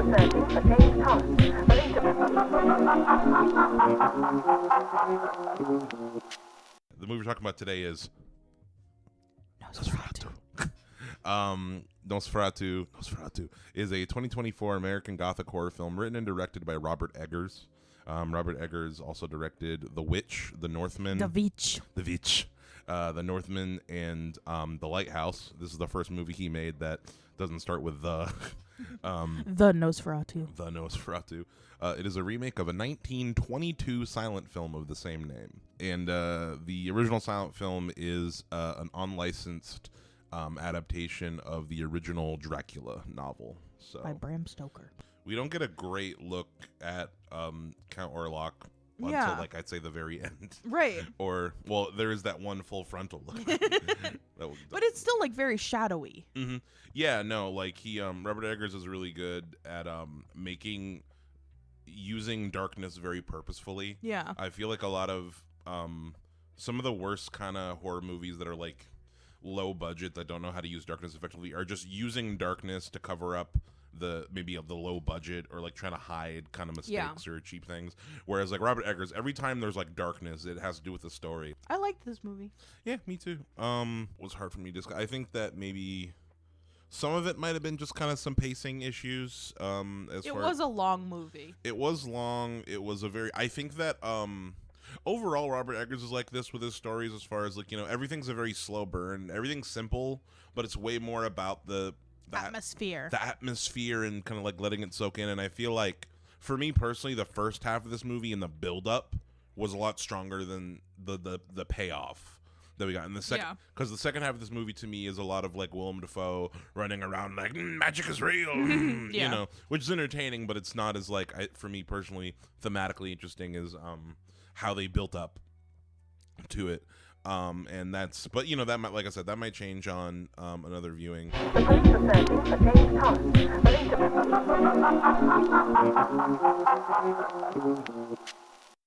The movie we're talking about today is Nosferatu. Nosferatu is a 2024 American Gothic horror film written and directed by Robert Eggers. Robert Eggers also directed The Witch, The Northman, The Northman, and The Lighthouse. This is the first movie he made that doesn't start with the. The Nosferatu. The Nosferatu. It is a remake of a 1922 silent film of the same name. And the original silent film is an unlicensed adaptation of the original Dracula novel. So By Bram Stoker. we don't get a great look at Count Orlok until, like, I'd say the very end. Right. Or, well, there is that one full frontal look. But it's still, like, very shadowy. Mm-hmm. Yeah, no, like, Robert Eggers is really good at using darkness very purposefully. Yeah. I feel like a lot of some of the worst kind of horror movies that are, like, low budget, that don't know how to use darkness effectively, are just using darkness to cover up the low budget, or like trying to hide kind of mistakes or cheap things. Whereas like Robert Eggers, every time there's like darkness, it has to do with the story. I liked this movie. Yeah, me too. It was hard for me to I think that maybe some of it might have been just kind of some pacing issues. It was a long movie. It was long. It was a very, I think that overall Robert Eggers is like this with his stories, as far as like, you know, everything's a very slow burn. Everything's simple, but it's way more about the atmosphere and kind of like letting it soak in. And I feel like for me personally, the first half of this movie and the build up was a lot stronger than the payoff that we got in the second, because the second half of this movie to me is a lot of like Willem Dafoe running around like magic is real, you know, which is entertaining, but it's not as like, for me personally, thematically interesting as how they built up to it. And that's, but you know, that might, like I said, that might change on another viewing.